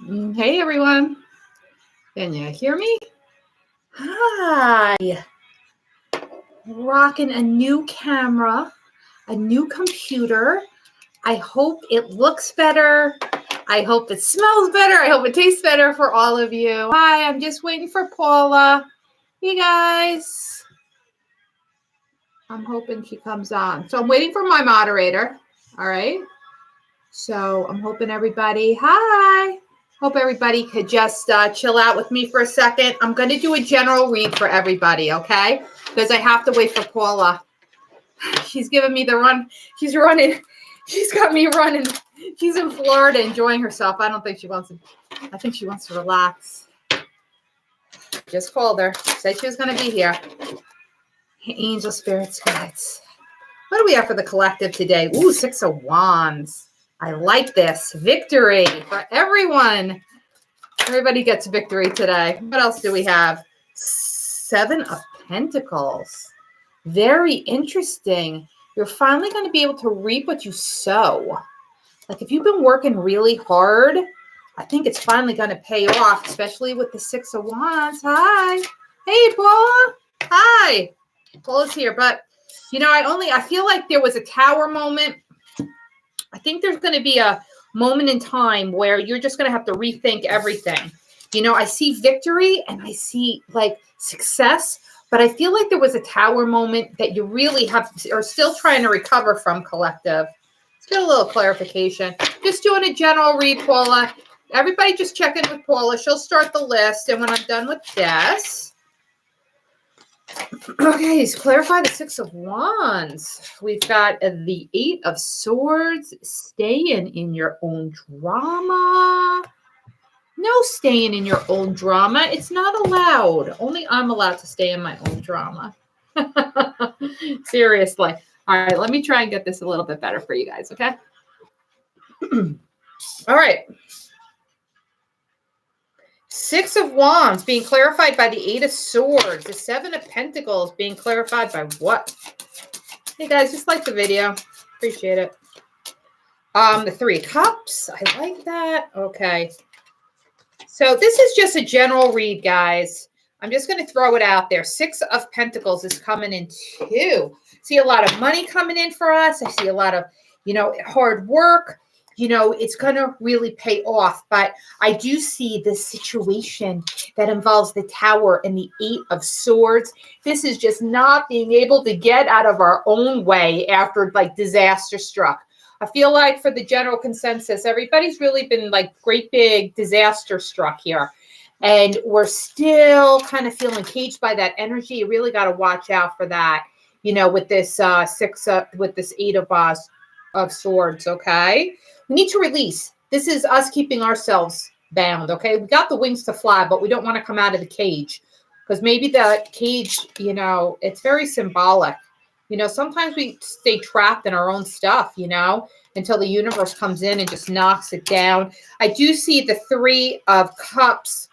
Hey everyone, can you hear me? Hi, rocking a new camera, a new computer. I hope it looks better. I hope it smells better. I hope it tastes better for all of you. Hi, I'm just waiting for Paula. You guys, I'm hoping she comes on. So I'm waiting for my moderator. All right. So I'm hoping everybody, hi. Hope everybody could just chill out with me for a second. I'm going to do a general read for everybody, okay? Because I have to wait for Paula. She's giving me the run. She's running. She's got me running. She's in Florida enjoying herself. I don't think she wants to. I think she wants to relax. Just called her. Said she was going to be here. Angel spirits guides. What do we have for the collective today? Ooh, 6 of Wands. I like this. Victory for everyone. Everybody gets victory today. What else do we have? 7 of Pentacles. Very interesting. You're finally going to be able to reap what you sow. Like if you've been working really hard, I think it's finally going to pay off, especially with the 6 of Wands. Hi. Hey, Paula. Hi. Paula's here. But, you know, I feel like there was a tower moment. I think there's going to be a moment in time where you're just going to have to rethink everything. You know, I see victory and I see like success, but I feel like there was a tower moment that you really are still trying to recover from, collective. Let's get a little clarification. Just doing a general read, Paula. Everybody just check in with Paula. She'll start the list. And when I'm done with this, okay, so clarify the 6 of Wands. We've got the 8 of Swords. Staying in your own drama. No staying in your own drama. It's not allowed. Only I'm allowed to stay in my own drama. Seriously. All right, let me try and get this a little bit better for you guys, okay? All right. 6 of Wands being clarified by the 8 of Swords. The 7 of Pentacles being clarified by what? Hey guys, just like the video. Appreciate it. The 3 of Cups. I like that. Okay. So this is just a general read, guys. I'm just going to throw it out there. 6 of Pentacles is coming in too. See a lot of money coming in for us. I see a lot of, you know, hard work. You know, it's going to really pay off. But I do see this situation that involves the Tower and the 8 of Swords. This is just not being able to get out of our own way after like disaster struck. I feel like for the general consensus, everybody's really been like great big disaster struck here. And we're still kind of feeling caged by that energy. You really got to watch out for that, you know, with this with this 8 of Swords, okay? We need to release. This is us keeping ourselves bound, okay? We got the wings to fly, but we don't want to come out of the cage. Because maybe the cage, you know, it's very symbolic. You know, sometimes we stay trapped in our own stuff, you know, until the universe comes in and just knocks it down. I do see the 3 of Cups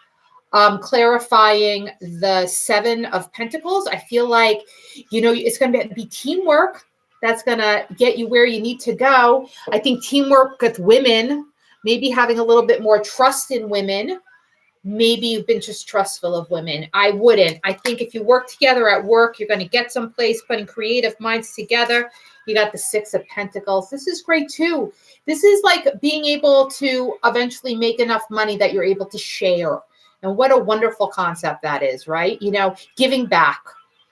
clarifying the 7 of Pentacles. I feel like, you know, it's going to be teamwork. That's going to get you where you need to go. I think teamwork with women, maybe having a little bit more trust in women. Maybe you've been just trustful of women. I wouldn't. I think if you work together at work, you're going to get someplace, putting creative minds together. You got the 6 of Pentacles. This is great too. This is like being able to eventually make enough money that you're able to share. And what a wonderful concept that is, right? You know, giving back.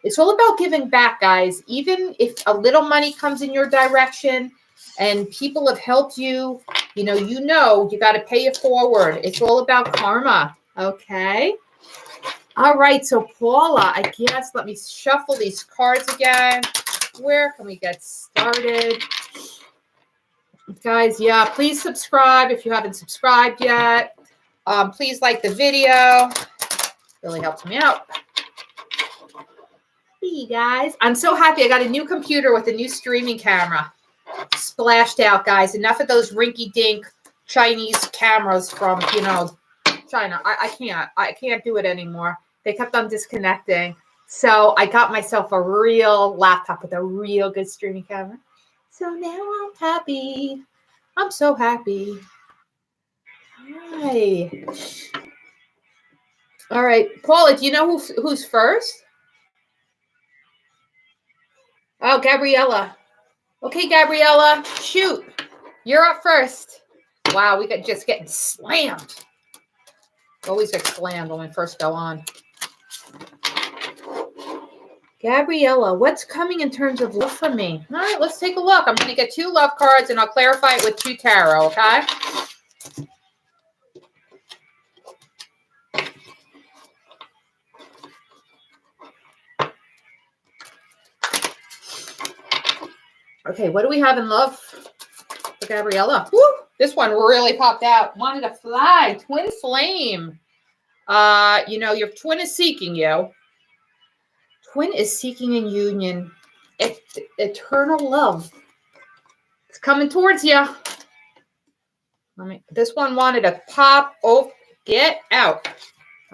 It's all about giving back, guys. Even if a little money comes in your direction and people have helped you, you got to pay it forward. It's all about karma, okay? All right, so Paula, I guess, let me shuffle these cards again. Where can we get started? Guys, yeah, please subscribe if you haven't subscribed yet. Please like the video. Really helps me out. Hey, guys. I'm so happy. I got a new computer with a new streaming camera. Splashed out, guys. Enough of those rinky-dink Chinese cameras from, you know, China. I can't do it anymore. They kept on disconnecting. So I got myself a real laptop with a real good streaming camera. So now I'm happy. I'm so happy. Hi. All right, Paula, do you know who's first? Oh, Gabriella. Okay, Gabriella, shoot. You're up first. Wow, we got just getting slammed. Always get slammed when we first go on. Gabriella, what's coming in terms of love for me? All right, let's take a look. I'm going to get 2 love cards, and I'll clarify it with 2 tarot, okay? Okay, what do we have in love for Gabriella? Woo, this one really popped out. Wanted to fly. Twin flame. You know, your twin is seeking you. Twin is seeking in union. Eternal love. It's coming towards you. This one wanted to pop. Oh, get out.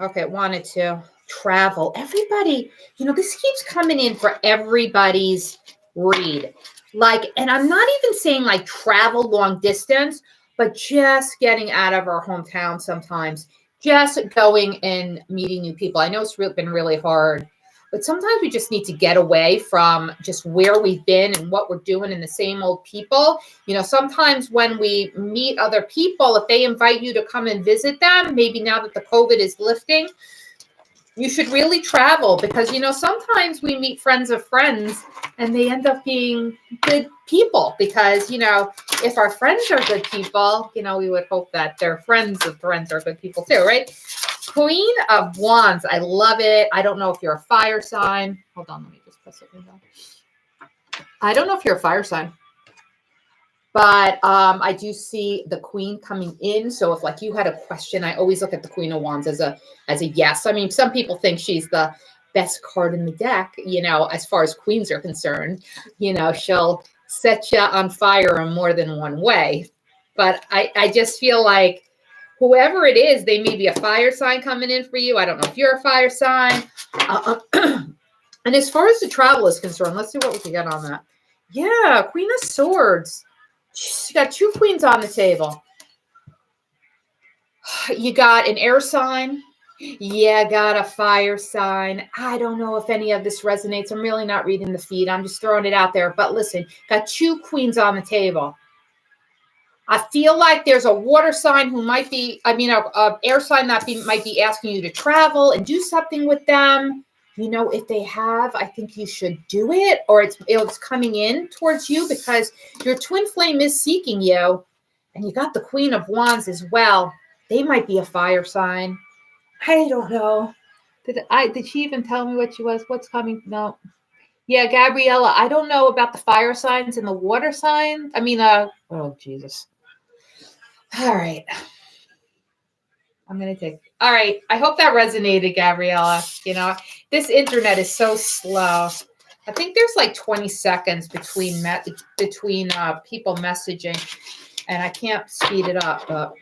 Okay, wanted to travel. Everybody, you know, this keeps coming in for everybody's read. Like, and I'm not even saying like travel long distance, but just getting out of our hometown sometimes. Just going and meeting new people. I know it's been really hard, but sometimes we just need to get away from just where we've been and what we're doing and the same old people. You know, sometimes when we meet other people, if they invite you to come and visit them, maybe now that the COVID is lifting, you should really travel because, you know, sometimes we meet friends of friends and they end up being good people because, you know, if our friends are good people, you know, we would hope that their friends of friends are good people too, right? Queen of Wands. I love it. I don't know if you're a fire sign. Hold on. Let me just press it down. I don't know if you're a fire sign. But I do see the queen coming in. So if like you had a question, I always look at the Queen of Wands as a yes. I mean, some people think she's the best card in the deck, you know, as far as queens are concerned. You know, she'll set you on fire in more than one way. But I just feel like whoever it is, they may be a fire sign coming in for you. I don't know if you're a fire sign. And as far as the travel is concerned, let's see what we can get on that. Yeah, Queen of Swords. You got 2 queens on the table. You got an air sign. Yeah, got a fire sign. I don't know if any of this resonates. I'm really not reading the feed. I'm just throwing it out there. But listen, got 2 queens on the table. I feel like there's a water sign who might be, I mean, a air sign that might be asking you to travel and do something with them. You know, if they have, I think you should do it, or it's coming in towards you because your twin flame is seeking you, and you got the Queen of Wands as well. They might be a fire sign. I don't know. Did she even tell me what she was? What's coming? No. Yeah, Gabriella. I don't know about the fire signs and the water sign. I mean, oh Jesus. All right. I'm going to take. All right. I hope that resonated, Gabriella. You know, this internet is so slow. I think there's like 20 seconds between people messaging, and I can't speed it up. But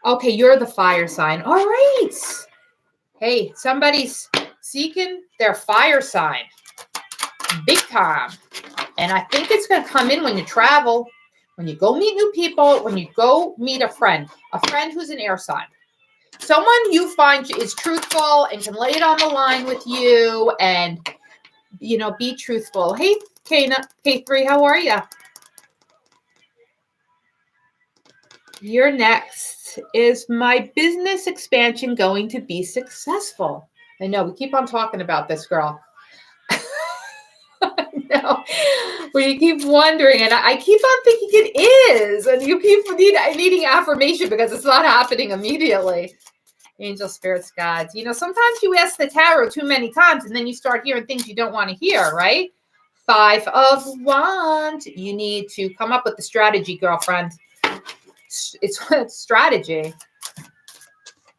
okay, you're the fire sign. All right. Hey, somebody's seeking their fire sign. Big time. And I think it's going to come in when you travel, when you go meet new people, when you go meet a friend who's an air sign. Someone you find is truthful and can lay it on the line with you and, you know, be truthful. Hey, K3, how are you? You're next. Is my business expansion going to be successful? I know we keep on talking about this, girl. No, well, you keep wondering, and I keep on thinking it is, and you keep needing affirmation because it's not happening immediately. Angel, spirits, gods. You know, sometimes you ask the tarot too many times, and then you start hearing things you don't want to hear, right? 5 of Wands. You need to come up with the strategy, girlfriend. It's strategy.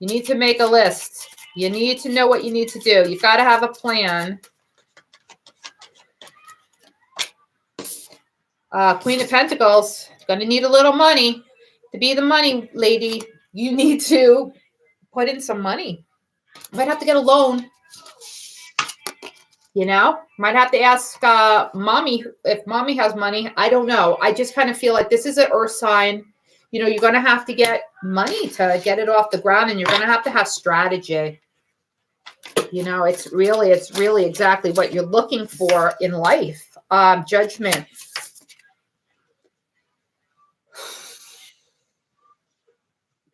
You need to make a list. You need to know what you need to do. You've got to have a plan. Queen of Pentacles, going to need a little money. To be the money lady, you need to put in some money. Might have to get a loan. You know, might have to ask mommy if mommy has money. I don't know. I just kind of feel like this is an earth sign. you know, you're going to have to get money to get it off the ground, and you're going to have strategy. You know, it's really exactly what you're looking for in life. Judgment.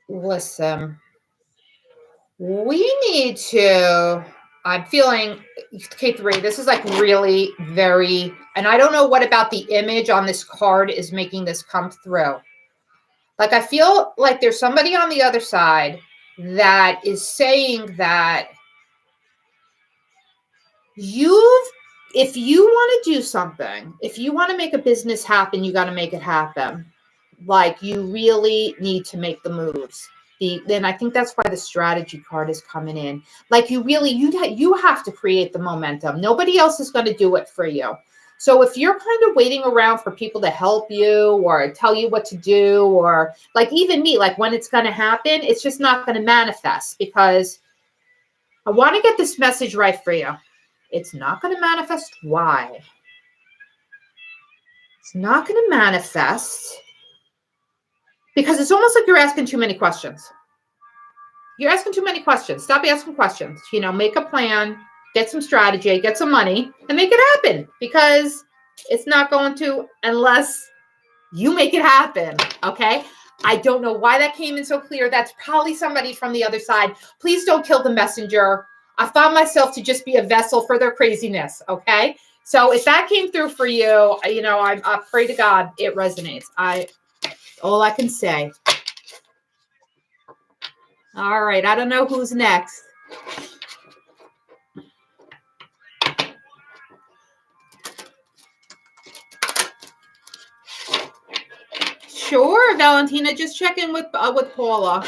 Listen, we need to, I'm feeling K3. This is like really very, and I don't know what about the image on this card is making this come through. Like, I feel like there's somebody on the other side that is saying that if you want to do something, if you want to make a business happen, you got to make it happen. Like, you really need to make the moves. Then I think that's why the strategy card is coming in. Like, you have to create the momentum. Nobody else is going to do it for you. So if you're kind of waiting around for people to help you or tell you what to do, or like even me, like when it's going to happen, it's just not going to manifest, because I want to get this message right for you. It's not going to manifest. Why? It's not going to manifest because it's almost like you're asking too many questions. You're asking too many questions. Stop asking questions. You know, make a plan, get some strategy, get some money, and make it happen, because it's not going to unless you make it happen. Okay? I don't know why that came in so clear. That's probably somebody from the other side. Please don't kill the messenger. I found myself to just be a vessel for their craziness. Okay? So if that came through for you, you know, I pray to God it resonates. All I can say. All right. I don't know who's next. Sure, Valentina. Just check in with Paula.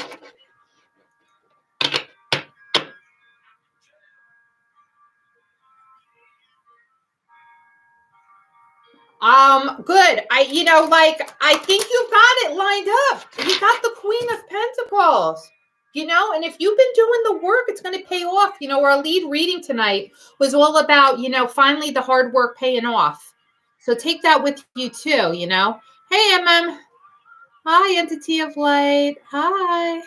Good. I think you've got it lined up. You got the Queen of Pentacles, you know, and if you've been doing the work, it's going to pay off. You know, our lead reading tonight was all about, you know, finally the hard work paying off. So take that with you too, you know. Hey, Hi, Entity of Light. Hi.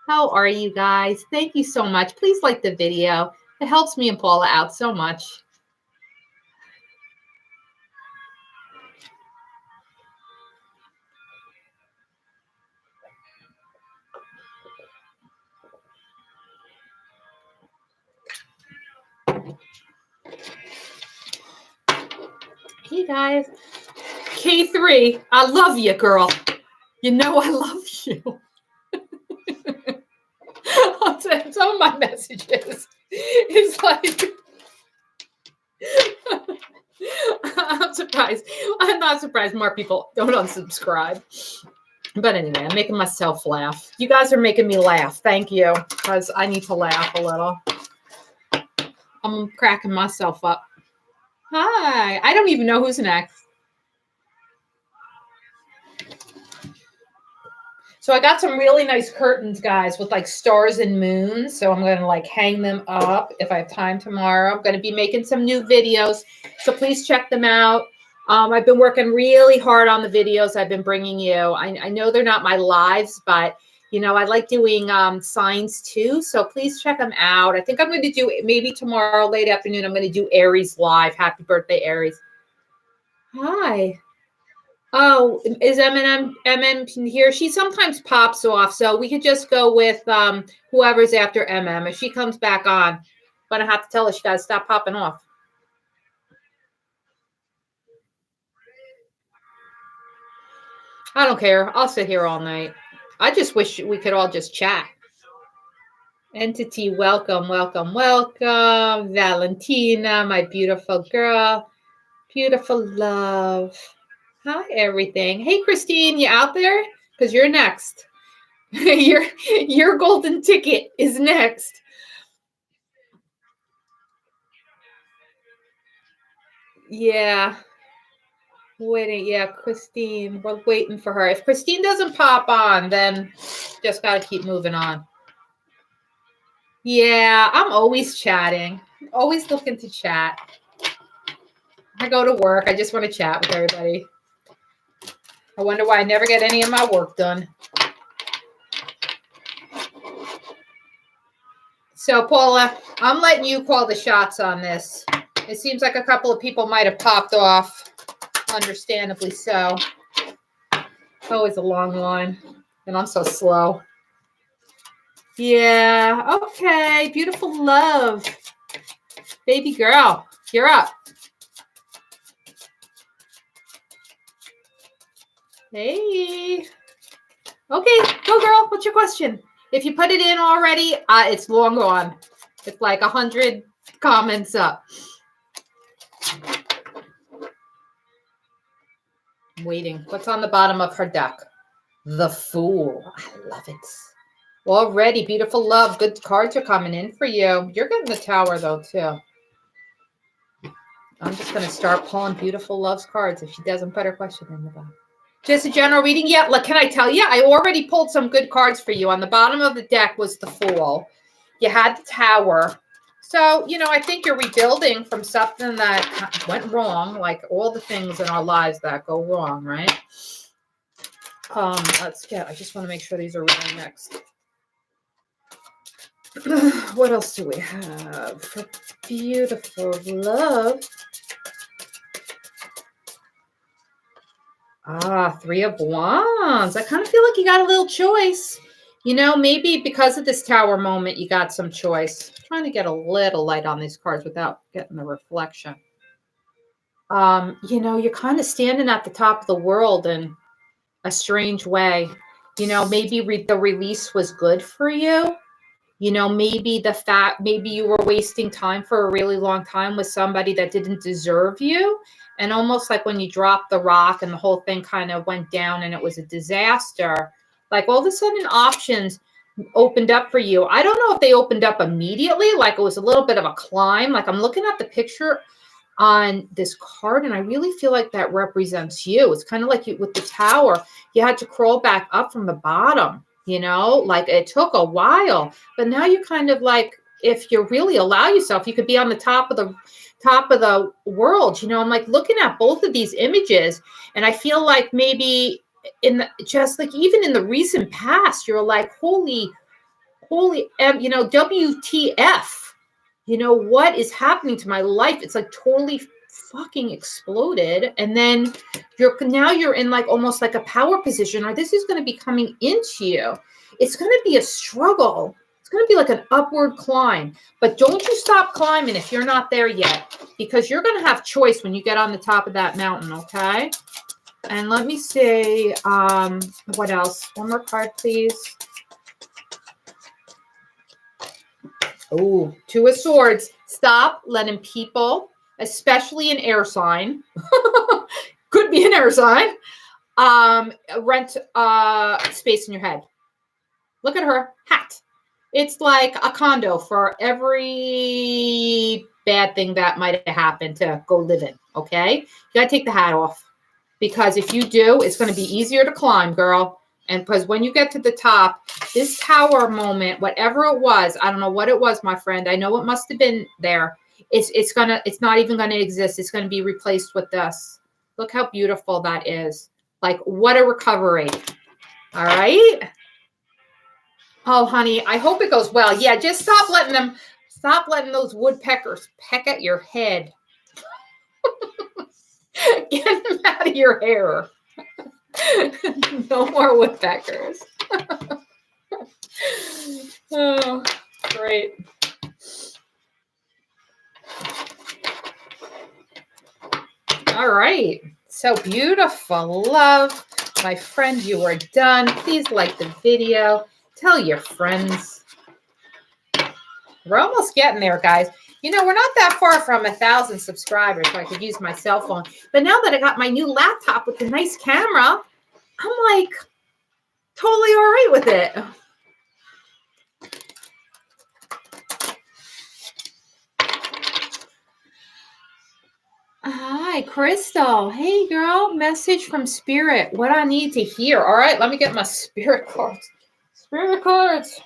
How are you guys? Thank you so much. Please like the video. It helps me and Paula out so much. Hey guys, K3, I love you, girl. You know I love you. I'll send some of my messages. It's like, I'm surprised. I'm not surprised more people don't unsubscribe. But anyway, I'm making myself laugh. You guys are making me laugh. Thank you, because I need to laugh a little. I'm cracking myself up. Hi. I don't even know who's next. So I got some really nice curtains, guys, with like stars and moons. So I'm going to like hang them up if I have time tomorrow. I'm going to be making some new videos. So please check them out. I've been working really hard on the videos I've been bringing you. I know they're not my lives, but, you know, I like doing signs too. So please check them out. I think I'm going to do maybe tomorrow, late afternoon, I'm going to do Aries live. Happy birthday, Aries. Hi. Oh, is MM here? She sometimes pops off, so we could just go with whoever's after MM. If she comes back on, but I have to tell her she got to stop popping off. I don't care. I'll sit here all night. I just wish we could all just chat. Entity, welcome, welcome, welcome. Valentina, my beautiful girl. Beautiful love. Hi, everything. Hey, Christine, you out there? Because you're next. your golden ticket is next. Yeah. Waiting. Yeah, Christine. We're waiting for her. If Christine doesn't pop on, then just got to keep moving on. Yeah, I'm always chatting. Always looking to chat. I go to work. I just want to chat with everybody. I wonder why I never get any of my work done. So, Paula, I'm letting you call the shots on this. It seems like a couple of people might have popped off, understandably so. Always a long line, and I'm so slow. Yeah, okay, beautiful love. Baby girl, you're up. Hey. Okay, go girl, what's your question? If you put it in already, it's long gone. It's like 100 comments up. I'm waiting. What's on the bottom of her deck? The Fool. I love it. Already, beautiful love. Good cards are coming in for you. You're getting the Tower, though, too. I'm just going to start pulling beautiful love's cards if she doesn't put her question in the bottom. Just a general reading. Yeah, look, can I tell you? I already pulled some good cards for you. On the bottom of the deck was the Fool. You had the Tower. So, you know, I think you're rebuilding from something that went wrong, like all the things in our lives that go wrong, right? Let's get, I just want to make sure these are real next. What else do we have for beautiful love? Three of Wands. I kind of feel like you got a little choice. You know, maybe because of this Tower moment, you got some choice. I'm trying to get a little light on these cards without getting the reflection. You know, you're kind of standing at the top of the world in a strange way. You know, maybe the release was good for you. You know, maybe maybe you were wasting time for a really long time with somebody that didn't deserve you. And almost like when you dropped the rock and the whole thing kind of went down and it was a disaster, like all of a sudden options opened up for you. I don't know if they opened up immediately, like it was a little bit of a climb. Like I'm looking at the picture on this card and I really feel like that represents you. It's kind of like with the Tower, you had to crawl back up from the bottom. You know, like it took a while, but now you kind of like, if you really allow yourself, you could be on the top of the world. You know, I'm like looking at both of these images and I feel like maybe just like even in the recent past, you're like, holy, you know, WTF, you know, what is happening to my life? It's like totally fucking exploded. And then now you're in like almost like a power position, or this is going to be coming into you. It's going to be a struggle. It's going to be like an upward climb, but don't you stop climbing if you're not there yet, because you're going to have choice when you get on the top of that mountain. Okay. And let me see, what else? One more card, please. Oh, Two of Swords. Stop letting people, especially an air sign, could be an air sign, rent space in your head. Look at her hat. It's like a condo for every bad thing that might have happened to go live in, okay? You got to take the hat off, because if you do, it's going to be easier to climb, girl. And because when you get to the top, this Tower moment, whatever it was, I don't know what it was, my friend. I know it must have been there. It's not even gonna exist. It's gonna be replaced with this. Look how beautiful that is. Like, what a recovery. All right. Oh, honey, I hope it goes well. Yeah, just stop letting those woodpeckers peck at your head. Get them out of your hair. No more woodpeckers. Oh, great. All right. So beautiful, love. My friend, you are done. Please like the video. Tell your friends. We're almost getting there, guys. You know, we're not that far from 1,000 subscribers, so I could use my cell phone. But now that I got my new laptop with the nice camera, I'm like totally all right with it. Hi, Crystal. Hey, girl. Message from Spirit. What I need to hear. All right, let me get my Spirit cards. Spirit cards.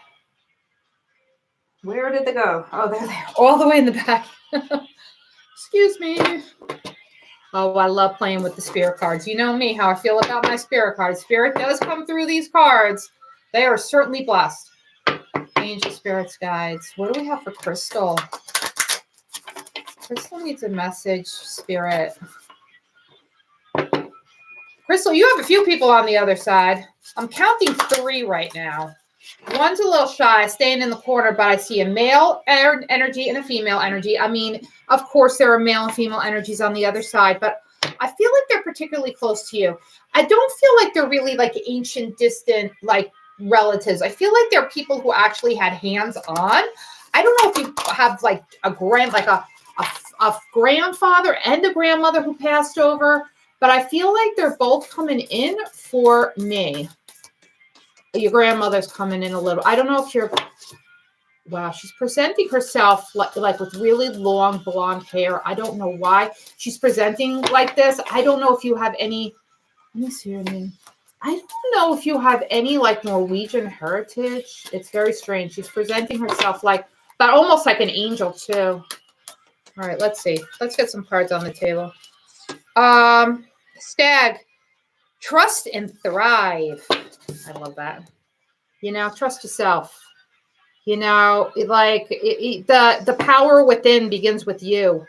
Where did they go? Oh, they're there. All the way in the back. Excuse me. Oh, I love playing with the spirit cards. You know me, how I feel about my spirit cards. Spirit does come through these cards. They are certainly blessed. Angel, spirits, guides. What do we have for Crystal? Crystal needs a message, Spirit. Crystal, you have a few people on the other side. I'm counting 3 right now. One's a little shy, staying in the corner, but I see a male energy and a female energy. I mean, of course, there are male and female energies on the other side, but I feel like they're particularly close to you. I don't feel like they're really like ancient, distant, like relatives. I feel like they're people who actually had hands on. I don't know if you have like a grandfather and a grandmother who passed over, but I feel like they're both coming in for me. Your grandmother's coming in a little. I don't know if you're, wow, she's presenting herself like with really long blonde hair. I don't know why she's presenting like this. I don't know if you have any, let me see your name. I don't know if you have any like Norwegian heritage. It's very strange. She's presenting herself like, but almost like an angel too. All right, let's see. Let's get some cards on the table. Stag, trust and thrive. I love that. You know, trust yourself. You know, like the power within begins with you.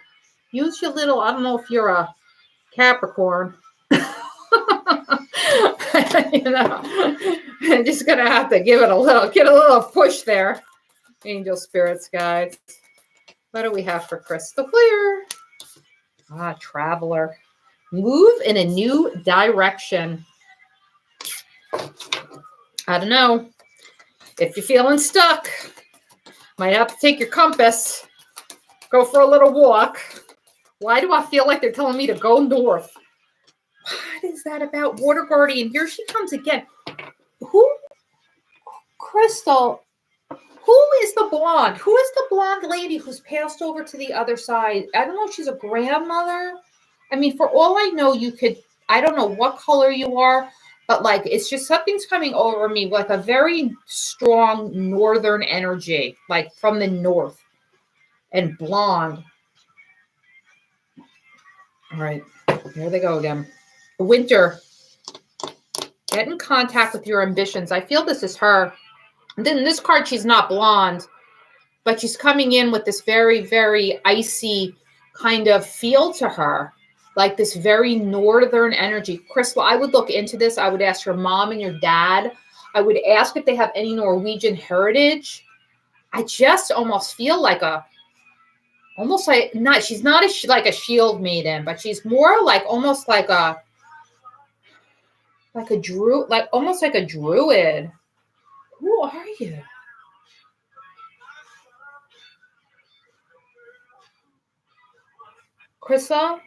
Use your little, I don't know if you're a Capricorn. You know, I'm just going to have to get a little push there. Angel, spirits, guides. What do we have for Crystal Clear? Traveler. Move in a new direction. I don't know. If you're feeling stuck, might have to take your compass. Go for a little walk. Why do I feel like they're telling me to go north? What is that about? Water Guardian. Here she comes again. Who? Crystal. Who is the blonde? Who is the blonde lady who's passed over to the other side? I don't know if she's a grandmother. I mean, for all I know, you could, I don't know what color you are, but like, it's just something's coming over me, like a very strong northern energy, like from the north, and blonde. All right, here they go again. Winter. Get in contact with your ambitions. I feel this is her. And then this card, she's not blonde, but she's coming in with this very, very icy kind of feel to her, like this very northern energy. Crystal, I would look into this. I would ask your mom and your dad. I would ask if they have any Norwegian heritage. I just almost feel like she's not like a shield maiden, but she's more like almost like almost like a druid. Who are you? Crystal,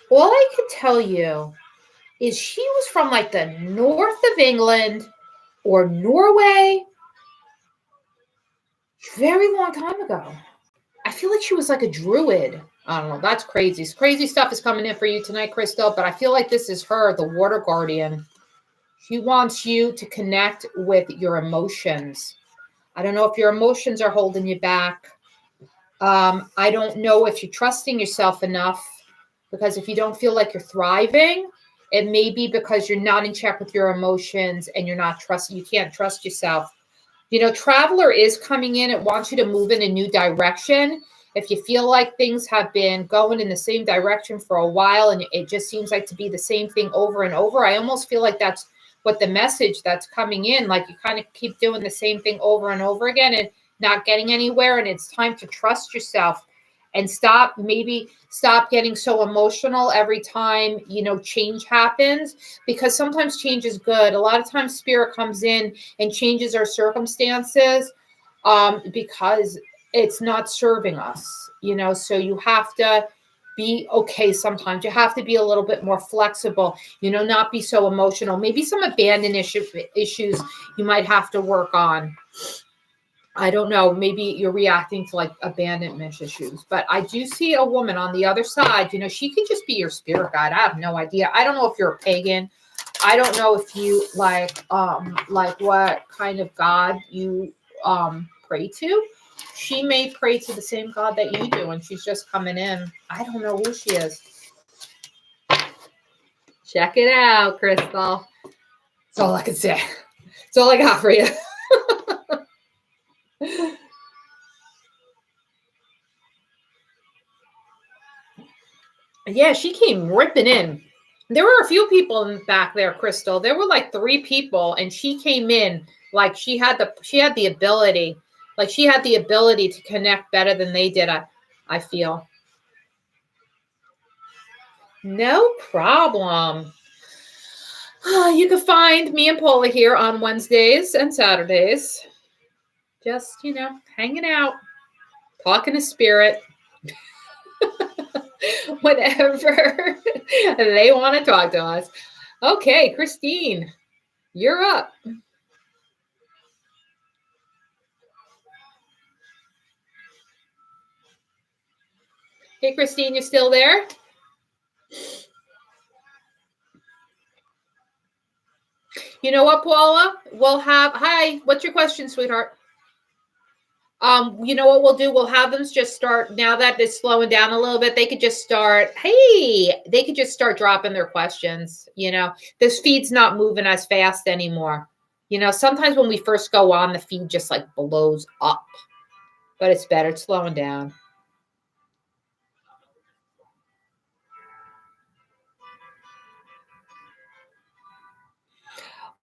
all I can tell you is she was from like the north of England or Norway very long time ago. I feel like she was like a druid. I don't know. That's crazy. Crazy stuff is coming in for you tonight, Crystal, but I feel like this is her, the water guardian. She wants you to connect with your emotions. I don't know if your emotions are holding you back. I don't know if you're trusting yourself enough, because if you don't feel like you're thriving, it may be because you're not in check with your emotions and you're not trusting. You can't trust yourself. You know, Traveler is coming in. It wants you to move in a new direction. If you feel like things have been going in the same direction for a while and it just seems like to be the same thing over and over, I almost feel like that's what the message that's coming in, like you kind of keep doing the same thing over and over again and not getting anywhere. And it's time to trust yourself and stop getting so emotional every time, you know, change happens, because sometimes change is good. A lot of times spirit comes in and changes our circumstances because it's not serving us, you know, so you have to be okay. Sometimes you have to be a little bit more flexible, you know, not be so emotional. Maybe some abandon issues you might have to work on. I don't know. Maybe you're reacting to like abandonment issues, but I do see a woman on the other side. You know, she could just be your spirit guide. I have no idea. I don't know if you're a pagan. I don't know if you like what kind of God you pray to. She may pray to the same God that you do, and she's just coming in. I don't know who she is. Check it out, Crystal. That's all I can say. That's all I got for you. Yeah, she came ripping in. There were a few people in back there, Crystal. There were like 3 people, and she came in like she had the ability. Like she had the ability to connect better than they did, I feel. No problem. You can find me and Paula here on Wednesdays and Saturdays. Just, hanging out, talking to spirit. Whenever they want to talk to us. Okay, Christine, you're up. Hey, Christine, you still there? You know what, Paula? Hi, what's your question, sweetheart? You know what we'll do? We'll have them just start, now that it's slowing down a little bit, they could just start, they could just start dropping their questions. This feed's not moving as fast anymore. Sometimes when we first go on, the feed just like blows up, but it's better. It's slowing down.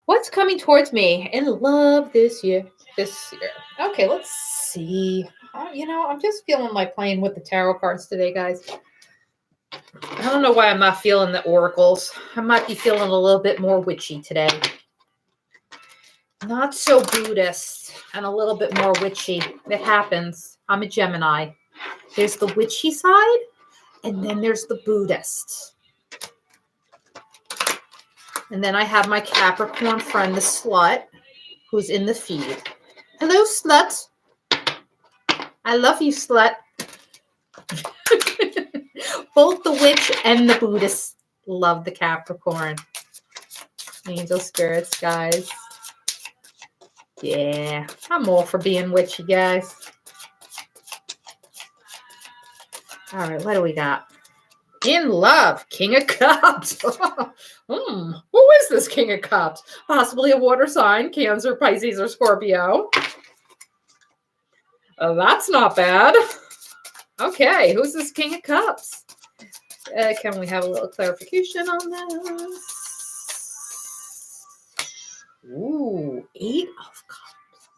What's coming towards me in love this year? Okay, let's see. I'm just feeling like playing with the tarot cards today, guys. I don't know why I'm not feeling the oracles. I might be feeling a little bit more witchy today. Not so Buddhist and a little bit more witchy. It happens. I'm a Gemini. There's the witchy side, and then there's the Buddhist. And then I have my Capricorn friend, the slut, who's in the feed. Hello, slut. I love you, slut. Both the witch and the Buddhist love the Capricorn. Angel spirits, guys. Yeah, I'm all for being witchy, guys. All right, what do we got? In love, King of Cups. Who is this King of Cups? Possibly a water sign, Cancer, Pisces, or Scorpio. That's not bad. Okay, who's this King of Cups? Can we have a little clarification on this? Ooh, 8 of Cups.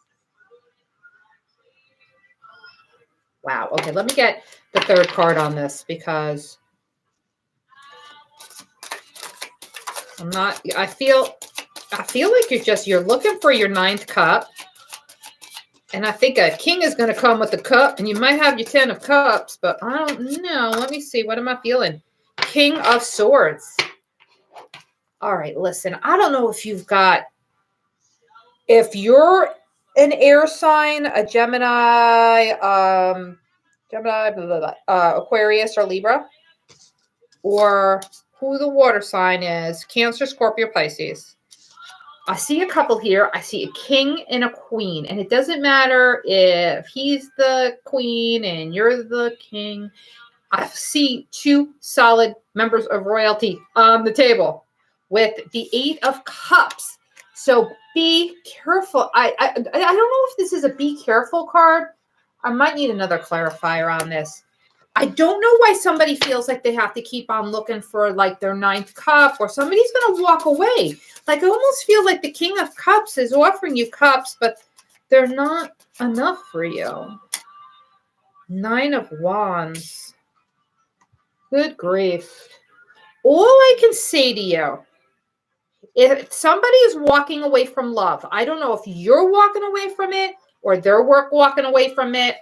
Wow. Okay, let me get the 3rd card on this because I feel like you're looking for your 9th cup. And I think a king is going to come with the cup, and you might have your 10 of cups, but I don't know. Let me see. What am I feeling? King of Swords. All right, listen. I don't know if you're an air sign, a Gemini, Aquarius or Libra, or who the water sign is, Cancer, Scorpio, Pisces. I see a couple here. I see a king and a queen. And it doesn't matter if he's the queen and you're the king. I see 2 solid members of royalty on the table with the 8 of Cups. So be careful. I don't know if this is a be careful card. I might need another clarifier on this. I don't know why somebody feels like they have to keep on looking for like their 9th cup, or somebody's going to walk away. Like I almost feel like the King of Cups is offering you cups, but they're not enough for you. 9 of Wands. Good grief. All I can say to you, if somebody is walking away from love, I don't know if you're walking away from it or they're walking away from it.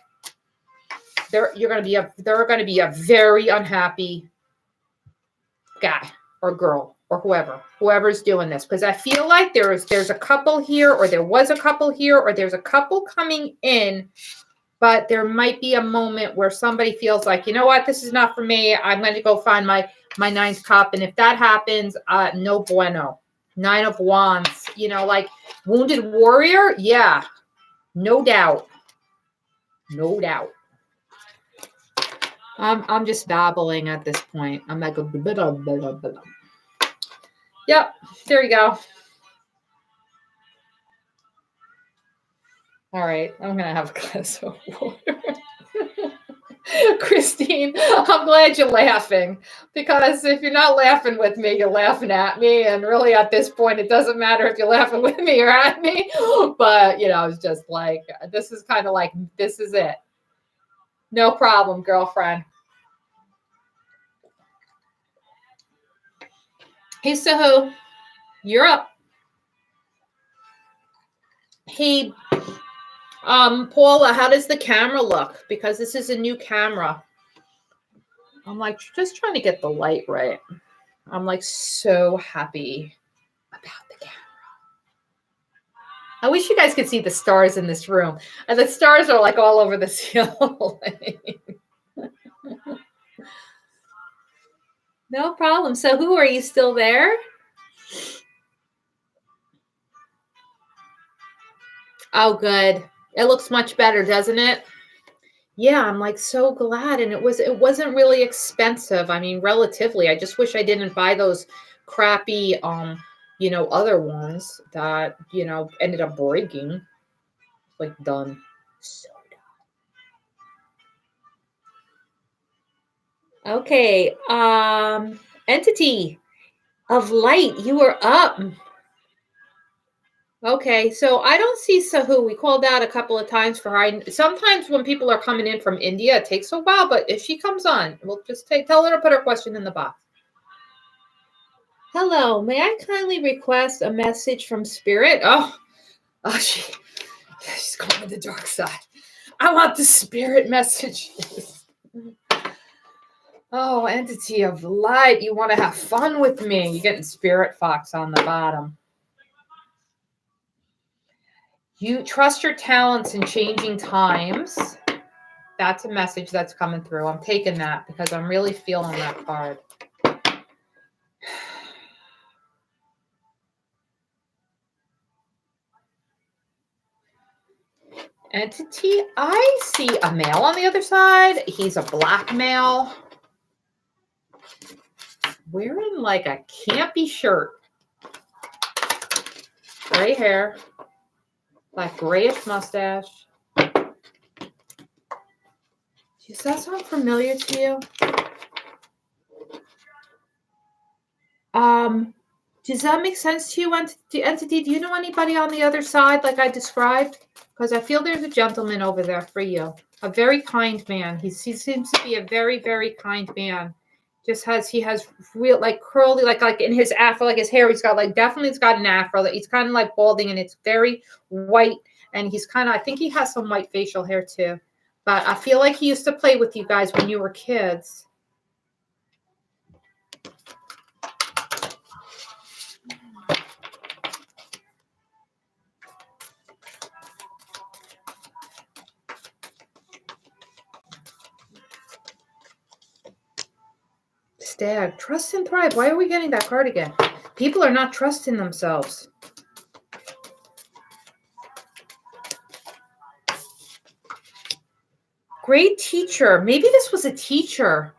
They're going to be a very unhappy guy or girl or whoever's doing this, because I feel like there's a couple here, or there was a couple here, or there's a couple coming in, but there might be a moment where somebody feels like, you know what, this is not for me. I'm going to go find my 9th cup, and if that happens, no bueno. 9 of Wands, like wounded warrior, yeah, no doubt. I'm just babbling at this point. I'm like, Yep, there you go. All right, I'm going to have a glass of water. Christine, I'm glad you're laughing, because if you're not laughing with me, you're laughing at me. And really, at this point, it doesn't matter if you're laughing with me or at me. But, you know, it's just like, this is kind of like, this is it. No problem, girlfriend. Hey, Sahu, you're up. Hey, Paula, how does the camera look? Because this is a new camera. I'm like just trying to get the light right. I'm like so happy about the camera. I wish you guys could see the stars in this room. And the stars are like all over the ceiling. No problem. So who are you still there? Oh, good. It looks much better, doesn't it? Yeah, I'm like so glad. And it wasn't really expensive. I mean, relatively. I just wish I didn't buy those crappy you know, other ones that, you know, ended up breaking. Like done. So done. Okay. Entity of light, you are up. Okay, so I don't see Sahu. We called out a couple of times for her. Sometimes when people are coming in from India, it takes a while, but if she comes on, we'll just tell her to put her question in the box. Hello, may I kindly request a message from Spirit? Oh, she's going to the dark side. I want the Spirit messages. Oh, entity of light, you want to have fun with me. You're getting Spirit Fox on the bottom. You trust your talents in changing times. That's a message that's coming through. I'm taking that because I'm really feeling that card. Entity, I see a male on the other side. He's a black male. Wearing like a campy shirt. Gray hair. That grayish mustache. Does that sound familiar to you? Does that make sense to you, Entity? Do you know anybody on the other side like I described? Because I feel there's a gentleman over there for you. A very kind man. He seems to be a very, very kind man. He has real like curly, like in his afro, like his hair, he's got like definitely it's got an afro. That he's kind of like balding and it's very white. And he's kind of, I think he has some white facial hair too. But I feel like he used to play with you guys when you were kids. Stag, trust and thrive. Why are we getting that card again? People are not trusting themselves. Great teacher. Maybe this was a teacher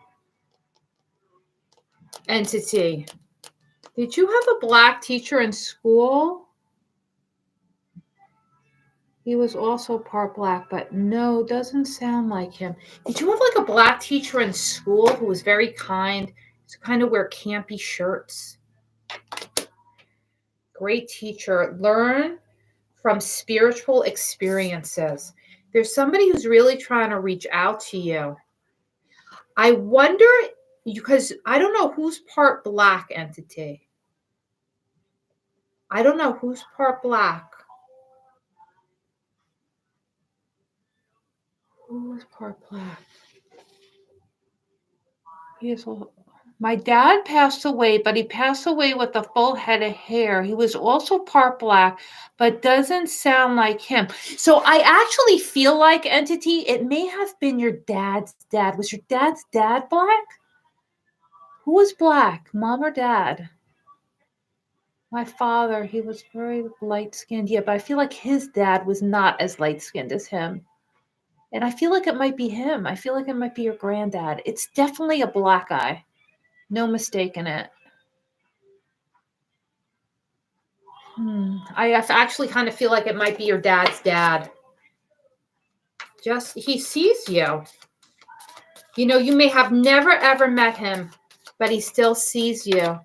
entity. Did you have a black teacher in school? He was also part black, but no, doesn't sound like him. Did you have like a black teacher in school who was very kind? To kind of wear campy shirts. Great teacher. Learn from spiritual experiences. There's somebody who's really trying to reach out to you. I wonder, because I don't know who's part black, entity. I don't know who's part black. Who was part black? My dad passed away, but he passed away with a full head of hair. He was also part black, but doesn't sound like him. So I actually feel like, entity, it may have been your dad's dad. Was your dad's dad black? Who was black, mom or dad? My father, he was very light-skinned. Yeah, but I feel like his dad was not as light-skinned as him. And I feel like it might be him. I feel like it might be your granddad. It's definitely a black guy. No mistake in it. I actually kind of feel like it might be your dad's dad. He sees you. You know, you may have never, ever met him, but he still sees you.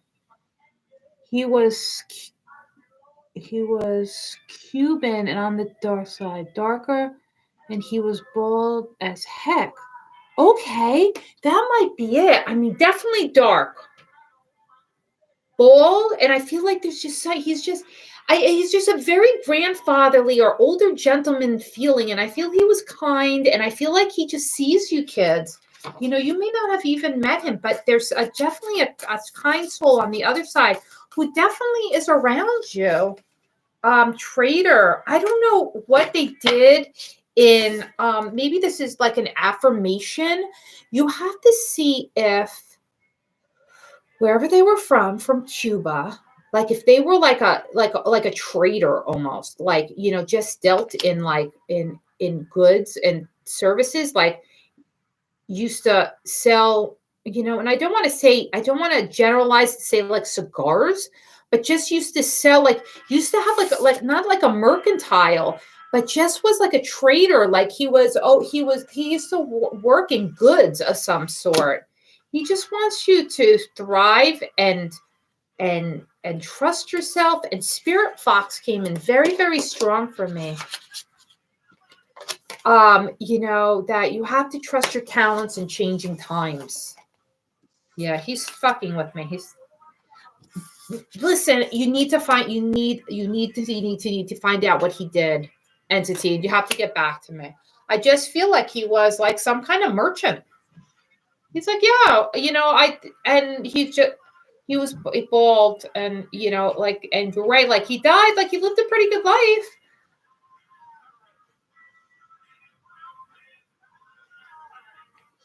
He was Cuban and on the dark side, darker, and he was bald as heck. Okay, that might be it. I mean, definitely dark. Bald, and I feel like he's just a very grandfatherly or older gentleman feeling, and I feel he was kind, and I feel like he just sees you kids. You know, you may not have even met him, but there's definitely a kind soul on the other side who definitely is around you. Trader, I don't know what they did in, maybe this is like an affirmation. You have to see if wherever they were from Cuba, like if they were like a trader almost, like, you know, just dealt in like in goods and services, like used to sell, you know, and I don't want to generalize and say like cigars, but just used to sell, like used to have like not like a mercantile, but just was like a trader. Like he used to work in goods of some sort. He just wants you to thrive and trust yourself. And Spirit Fox came in very, very strong for me. You know, that you have to trust your talents in changing times. Yeah, he's fucking with me. Listen, you need to find out what he did, entity. You have to get back to me. I just feel like he was like some kind of merchant. He's like, yeah, you know, he was bald, and you know, like, and you're right, like he died, like he lived a pretty good life.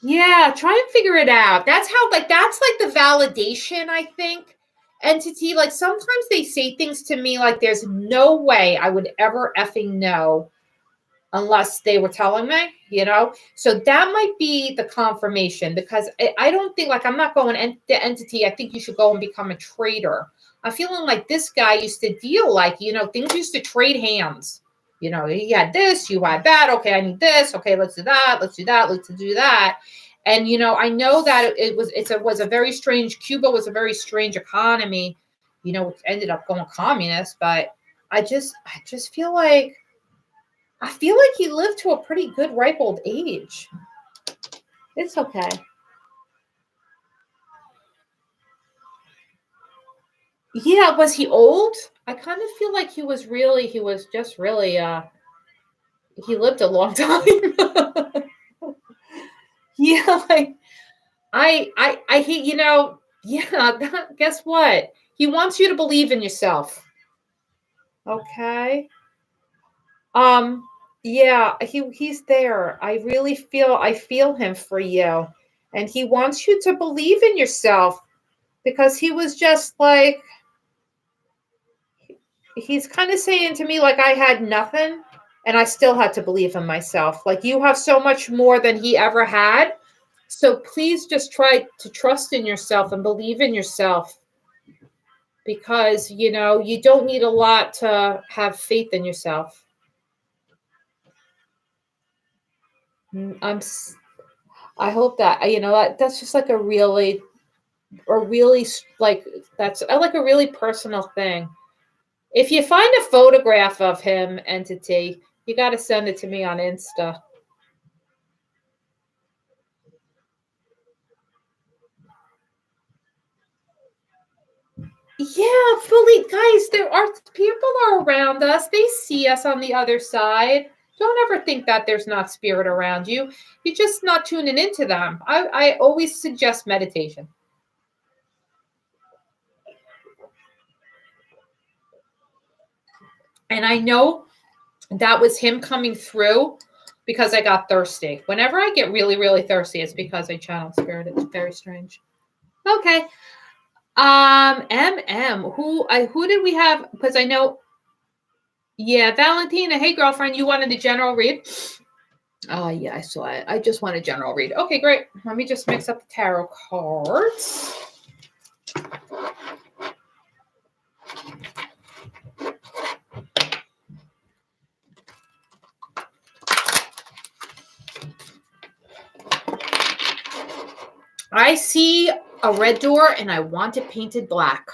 Yeah, try and figure it out. That's like the validation, I think, entity. Like sometimes they say things to me like there's no way I would ever effing know unless they were telling me, you know? So that might be the confirmation, because I don't think, like, I'm not going the entity. I think you should go and become a trader. I'm feeling like this guy used to deal, like, you know, things used to trade hands. You know, he had this, you had that. Okay, I need this. Okay, let's do that. Let's do that. Let's do that. And, you know, I know that it was a very strange, Cuba was a very strange economy, you know, which ended up going communist. But I just feel like, he lived to a pretty good ripe old age. It's okay. Yeah, was he old? I kind of feel like he was just really, he lived a long time. Yeah, like, he, you know, yeah, guess what? He wants you to believe in yourself. Okay. Yeah, he's there. I feel him for you. And he wants you to believe in yourself, because he was just like, he's kind of saying to me like I had nothing and I still had to believe in myself. Like, you have so much more than he ever had. So please just try to trust in yourself and believe in yourself, because, you know, you don't need a lot to have faith in yourself. I hope that, you know, that's just like a really like, that's like a really personal thing. If you find a photograph of him, entity, you got to send it to me on Insta. Yeah, fully, guys, there are people are around us. They see us on the other side. Don't ever think that there's not spirit around you. You're just not tuning into them. I always suggest meditation. And I know that was him coming through, because I got thirsty. Whenever I get really, really thirsty, it's because I channel spirit. It's very strange. Okay. Who did we have? Because I know, yeah, Valentina. Hey, girlfriend, you wanted a general read? Oh, yeah, I saw it. I just want a general read. Okay, great. Let me just mix up the tarot cards. I see a red door and I want it painted black.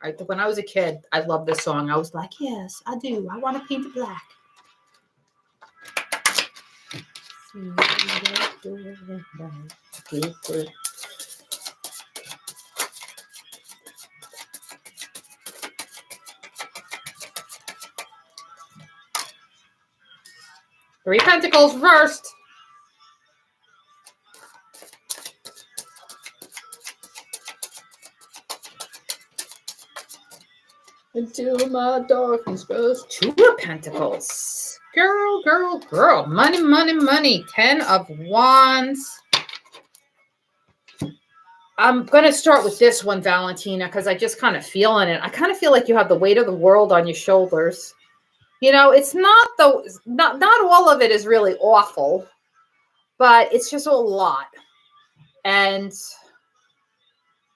Right? When I was a kid, I loved this song. I was like, yes, I do. I want to paint it black. Three Pentacles reversed. Into my darkness goes Two of Pentacles. Girl, girl, girl. Money, money, money. 10 of Wands. I'm going to start with this one, Valentina, because I just kind of feeling it. I kind of feel like you have the weight of the world on your shoulders. You know, it's not all of it is really awful, but it's just a lot. And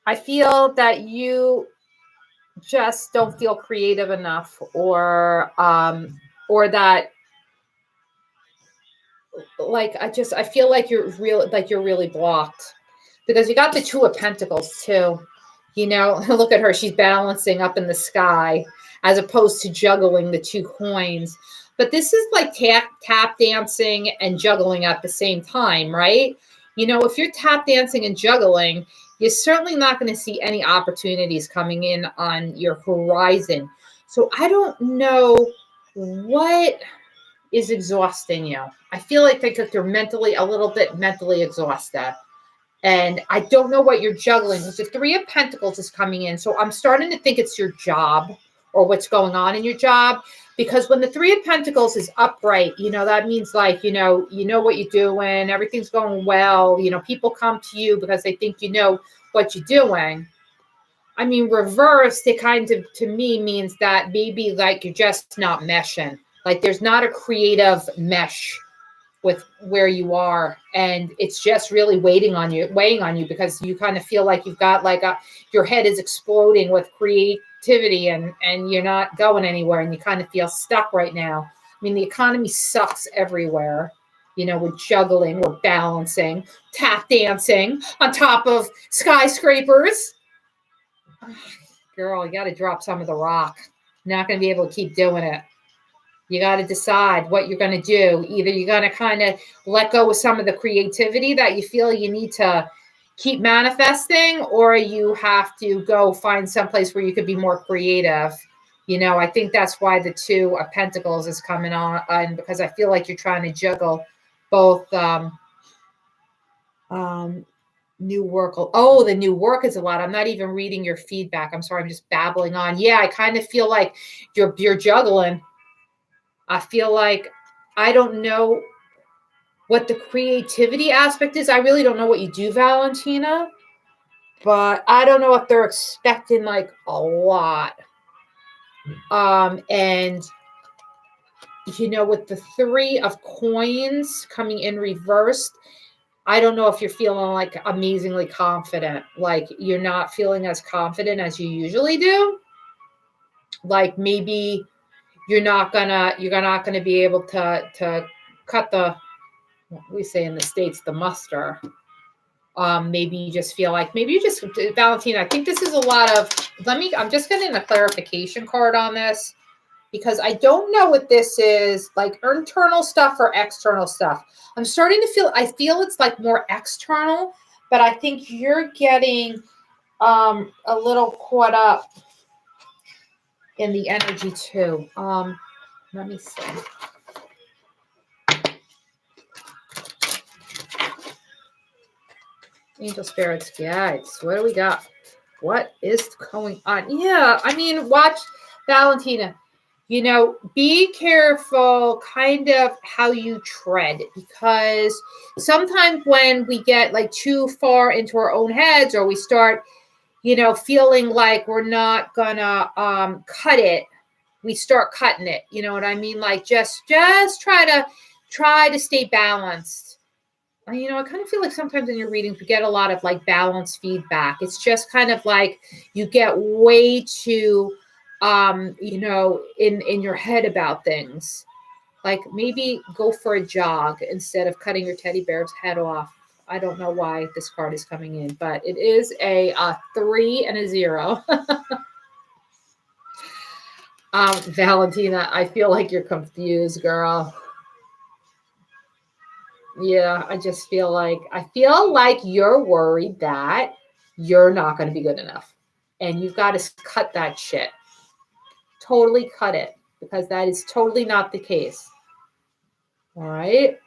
I feel that you just don't feel creative enough, or that, like, I feel like you're really blocked, because you got the Two of Pentacles too. You know, look at her. She's balancing up in the sky as opposed to juggling the two coins. But this is like tap dancing and juggling at the same time, right? You know, if you're tap dancing and juggling, you're certainly not going to see any opportunities coming in on your horizon. So I don't know what is exhausting you. I feel like you're mentally, a little bit mentally exhausted. And I don't know what you're juggling. The Three of Pentacles is coming in. So I'm starting to think it's your job or what's going on in your job. Because when the Three of Pentacles is upright, you know, that means like, you know what you're doing. Everything's going well. You know, people come to you because they think you know what you're doing. I mean, reversed, it kind of, to me, means that maybe like you're just not meshing. Like there's not a creative mesh with where you are, and it's just really weighing on you, because you kind of feel like you've got like your head is exploding with creativity, and you're not going anywhere, and you kind of feel stuck right now. I mean, the economy sucks everywhere. You know, we're juggling, we're balancing, tap dancing on top of skyscrapers. Girl, you got to drop some of the rock. You're not going to be able to keep doing it. You got to decide what you're going to do. Either you're going to kind of let go of some of the creativity that you feel you need to keep manifesting, or you have to go find someplace where you could be more creative. You know, I think that's why the Two of Pentacles is coming on, because I feel like you're trying to juggle both new work. Oh, the new work is a lot. I'm not even reading your feedback. I'm sorry. I'm just babbling on. Yeah, I kind of feel like you're juggling. I feel like I don't know what the creativity aspect is. I really don't know what you do, Valentina. But I don't know if they're expecting like a lot. And you know, with the Three of Coins coming in reversed, I don't know if you're feeling like amazingly confident. Like you're not feeling as confident as you usually do. Like maybe you're not gonna be able to cut the, what we say in the States, the muster. Maybe you just feel like, Valentina, I think this is a lot of, I'm just getting a clarification card on this, because I don't know what this is, like internal stuff or external stuff. I'm starting to I feel it's like more external, but I think you're getting a little caught up in the energy too. Let me see. Angel spirits, guides. What do we got? What is going on? Yeah, I mean, watch, Valentina. You know, be careful kind of how you tread, because sometimes when we get like too far into our own heads, or we start, you know, feeling like we're not gonna cut it, we start cutting it. You know what I mean? Like just try to stay balanced. You know, I kind of feel like sometimes in your readings, we get a lot of like balanced feedback. It's just kind of like you get way too, you know, in your head about things. Like maybe go for a jog instead of cutting your teddy bear's head off. I don't know why this card is coming in, but it is a 3 and a 0. Valentina, I feel like you're confused, girl. Yeah, I feel like you're worried that you're not going to be good enough. And you've got to cut that shit. Totally cut it, because that is totally not the case. All right?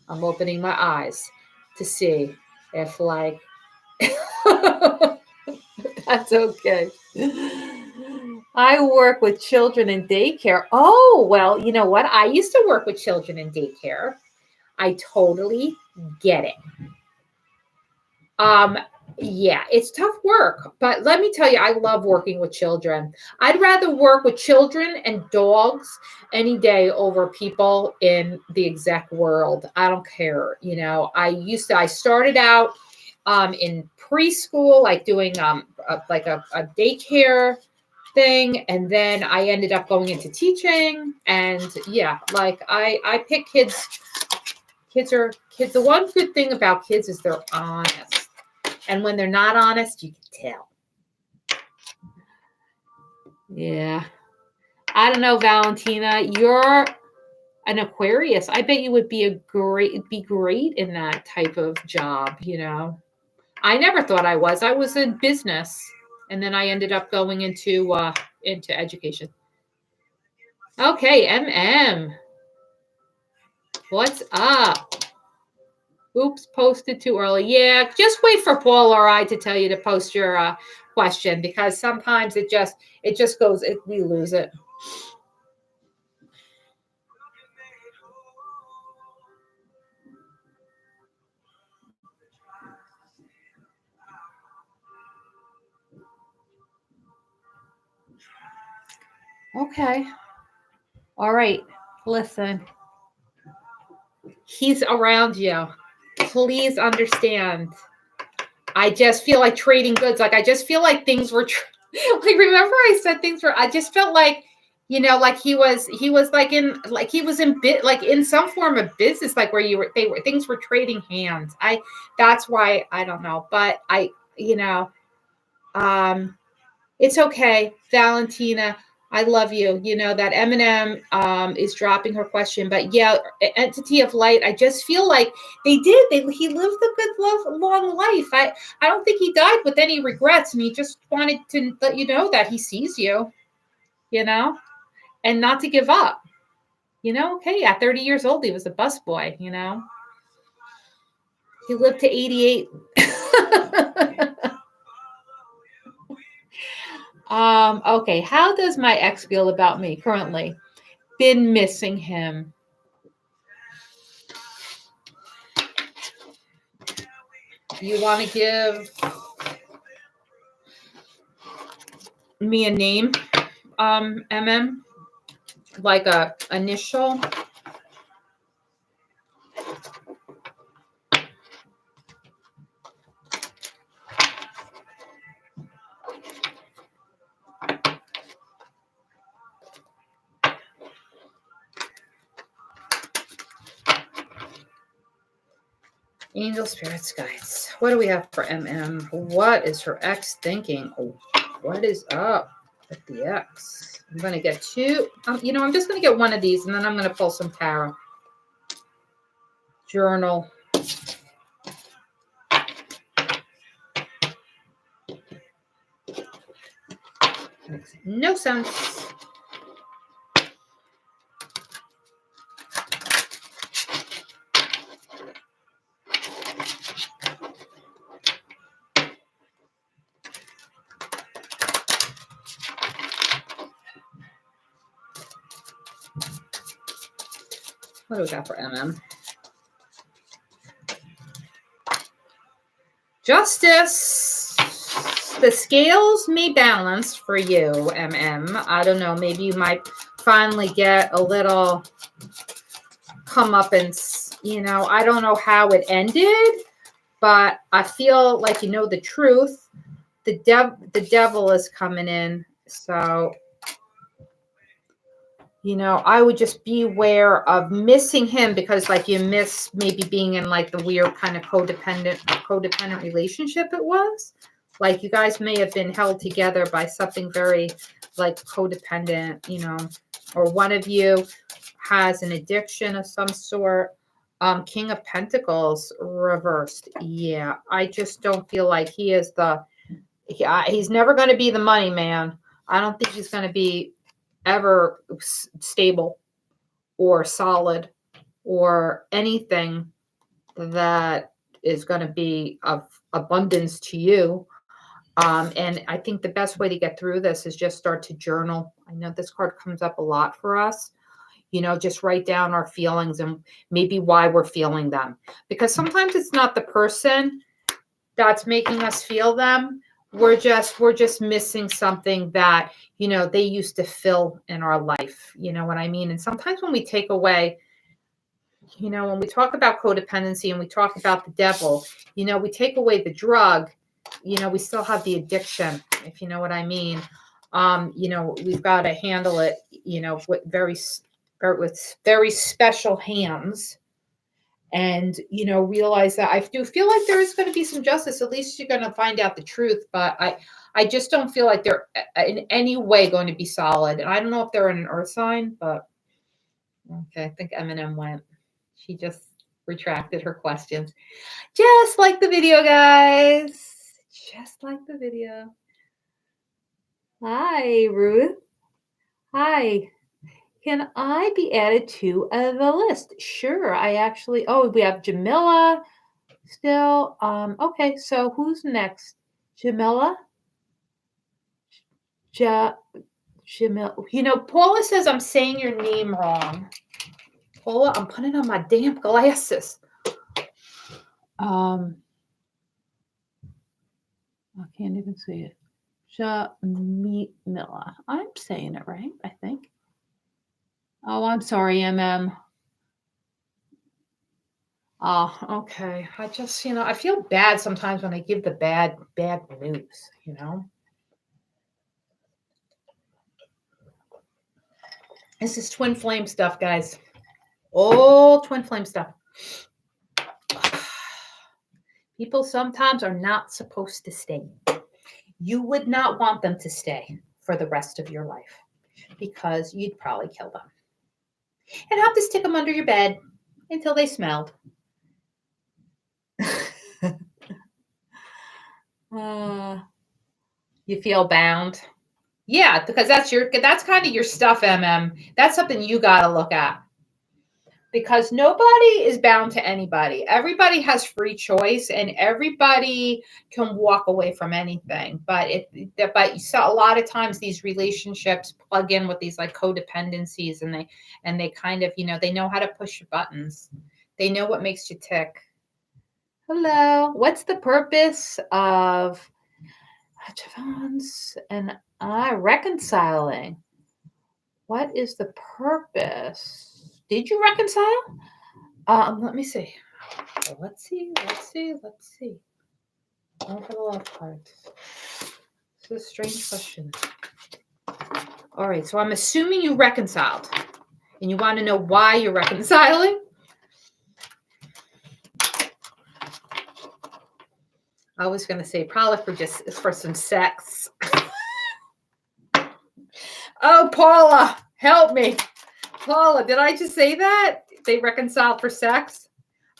I'm opening my eyes to see if, like, that's okay. I work with children in daycare. Oh, well, you know what? I used to work with children in daycare. I totally get it. Yeah, it's tough work, but let me tell you, I love working with children. I'd rather work with children and dogs any day over people in the exec world. I don't care. You know, I started out in preschool, like doing a daycare thing, and then I ended up going into teaching. And yeah, like I pick kids. Kids. The one good thing about kids is they're honest. And when they're not honest, you can tell. Yeah. I don't know, Valentina. You're an Aquarius. I bet you would be great in that type of job, you know. I never thought I was. I was in business, and then I ended up going into education. Okay, MM. What's up? Oops, posted too early. Yeah, just wait for Paul or I to tell you to post your question, because sometimes it just goes, we lose it. Okay. All right. Listen. He's around you. Please understand. I just feel like trading goods. Like, I just feel like things were like, remember I said things were, I just felt like, you know, like he was like he was in some form of business, like where things were trading hands. That's why I don't know, but it's okay, Valentina. I love you. You know that Eminem is dropping her question, but yeah, entity of light. I just feel like he lived a good long life. I don't think he died with any regrets, and he just wanted to let you know that he sees you, you know, and not to give up. You know, okay, at 30 years old, he was a busboy. You know, he lived to 88. Okay, how does my ex feel about me currently? Been missing him. You want to give me a name, MM? Like a initial? Angel spirits guides. What do we have for MM? What is her ex thinking? Oh, what is up with the ex? I'm going to get two. You know, I'm just going to get one of these, and then I'm going to pull some tarot. Journal. Makes no sense. What do we got for MM? Justice. The scales may balance for you, MM. I don't know. Maybe you might finally get a little comeuppance. You know, I don't know how it ended, but I feel like you know the truth. The devil is coming in. So you know, I would just beware of missing him because like you miss maybe being in like the weird kind of codependent relationship it was. Like you guys may have been held together by something very like codependent, you know, or one of you has an addiction of some sort. King of Pentacles reversed. Yeah, I just don't feel like he is he's never going to be the money man. I don't think he's going to be ever stable or solid or anything that is going to be of abundance to you. And I think the best way to get through this is just start to journal. I know this card comes up a lot for us. You know, just write down our feelings and maybe why we're feeling them. Because sometimes it's not the person that's making us feel them. We're just missing something that, you know, they used to fill in our life. You know what I mean? And sometimes when we take away, you know, when we talk about codependency and we talk about the devil, you know, we take away the drug, you know, we still have the addiction, if you know what I mean. You know, we've got to handle it, you know, with very special hands. And, you know, realize that I do feel like there is going to be some justice. At least you're going to find out the truth. But I just don't feel like they're in any way going to be solid. And I don't know if they're in an earth sign, but okay, I think Eminem went. She just retracted her questions. Just like the video, guys. Just like the video. Hi, Ruth. Hi. Can I be added to the list? Sure. I actually, oh, we have Jamila still. Okay, so who's next? Jamila? Jamila. You know, Paula says I'm saying your name wrong. Paula, I'm putting on my damn glasses. I can't even see it. Jamila. I'm saying it right, I think. Oh, I'm sorry, MM. Oh, okay. I just, you know, I feel bad sometimes when I give the bad news, you know. This is twin flame stuff, guys. All twin flame stuff. People sometimes are not supposed to stay. You would not want them to stay for the rest of your life because you'd probably kill them. And have to stick them under your bed until they smelled. You feel bound. Yeah, because that's kind of your stuff, MM. That's something you got to look at. Because nobody is bound to anybody. Everybody has free choice and everybody can walk away from anything. But so a lot of times these relationships plug in with these like codependencies and they kind of, you know, they know how to push your buttons. They know what makes you tick. Hello. What's the purpose of Javon's and I reconciling? What is the purpose? Did you reconcile? Let me see. Let's see. All for the love cards. This is a strange question. All right, so I'm assuming you reconciled. And you want to know why you're reconciling? I was going to say probably for some sex. Oh, Paula, help me. Paula, did I just say that? They reconciled for sex?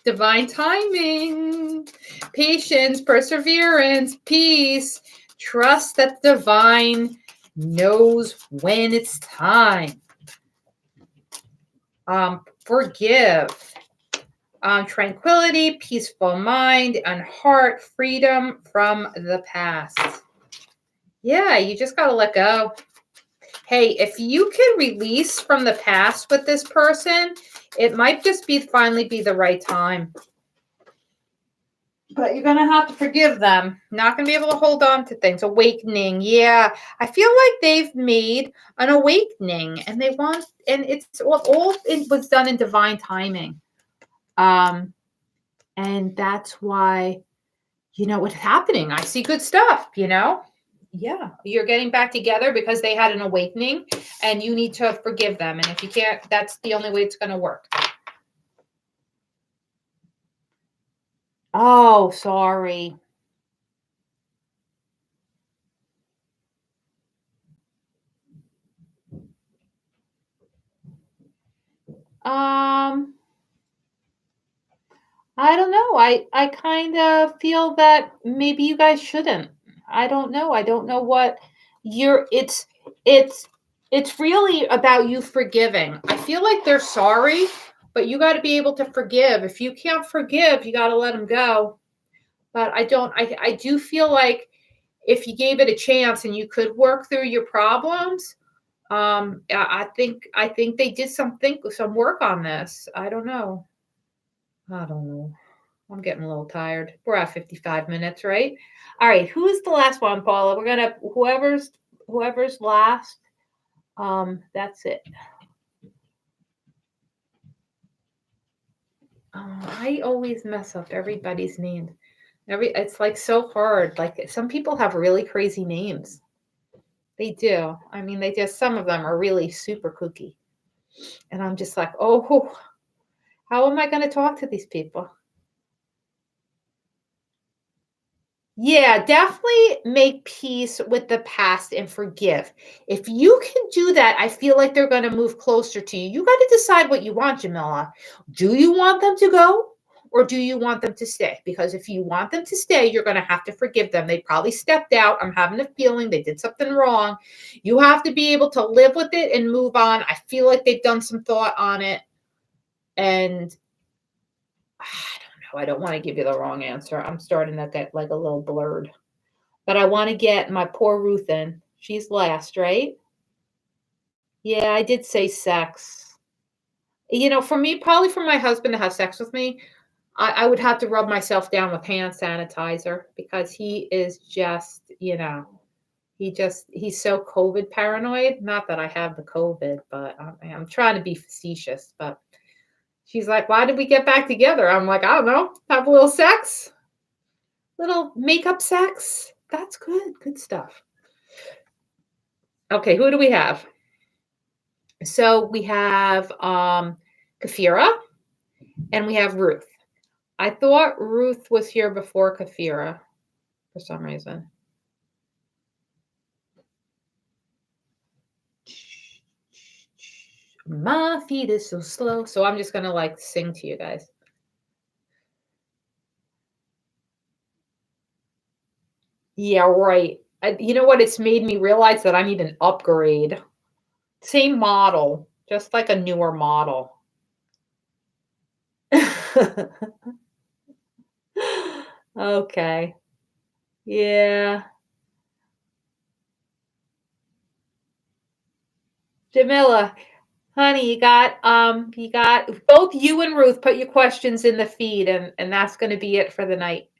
Divine timing, patience, perseverance, peace. Trust that the divine knows when it's time. Forgive. Tranquility, peaceful mind, and heart, freedom from the past. Yeah, you just got to let go. Hey, if you can release from the past with this person, it might just finally be the right time. But you're going to have to forgive them. Not going to be able to hold on to things. Awakening. Yeah. I feel like they've made an awakening and it's all it was done in divine timing. And that's why, you know, what's happening. I see good stuff, you know. Yeah, you're getting back together because they had an awakening and you need to forgive them. And if you can't, that's the only way it's going to work. Oh, sorry. I don't know. I kind of feel that maybe you guys shouldn't. I don't know. I don't know what it's it's really about you forgiving. I feel like they're sorry, but you got to be able to forgive. If you can't forgive, you got to let them go. But I do feel like if you gave it a chance and you could work through your problems, I think they did some work on this. I don't know. I don't know. I'm getting a little tired. We're at 55 minutes, right? All right. Who's the last one, Paula? We're gonna whoever's last. That's it. I always mess up everybody's name. It's like so hard. Like some people have really crazy names. They do. I mean, they just some of them are really super kooky. And I'm just like, oh, how am I going to talk to these people? Yeah, definitely make peace with the past and forgive. If you can do that, I feel like they're going to move closer to you. You got to decide what you want, Jamila. Do you want them to go or do you want them to stay? Because if you want them to stay, you're going to have to forgive them. They probably stepped out. I'm having a feeling they did something wrong. You have to be able to live with it and move on. I feel like they've done some thought on it. And I don't want to give you the wrong answer. I'm starting to get like a little blurred. But I want to get my poor Ruth in. She's last, right? Yeah, I did say sex. You know, for me, probably for my husband to have sex with me, I would have to rub myself down with hand sanitizer because he is just, he's so COVID paranoid. Not that I have the COVID, but I'm trying to be facetious. But she's like, why did we get back together? I'm like, I don't know, have a little sex, little makeup sex. That's good. Good stuff. Okay, who do we have? So we have Kafira and we have Ruth. I thought Ruth was here before Kafira for some reason. My feet is so slow. So I'm just going to like sing to you guys. Yeah, right. You know what? It's made me realize that I need an upgrade. Same model, just like a newer model. Okay. Yeah. Jamila, honey, you got both you and Ruth put your questions in the feed and that's going to be it for the night.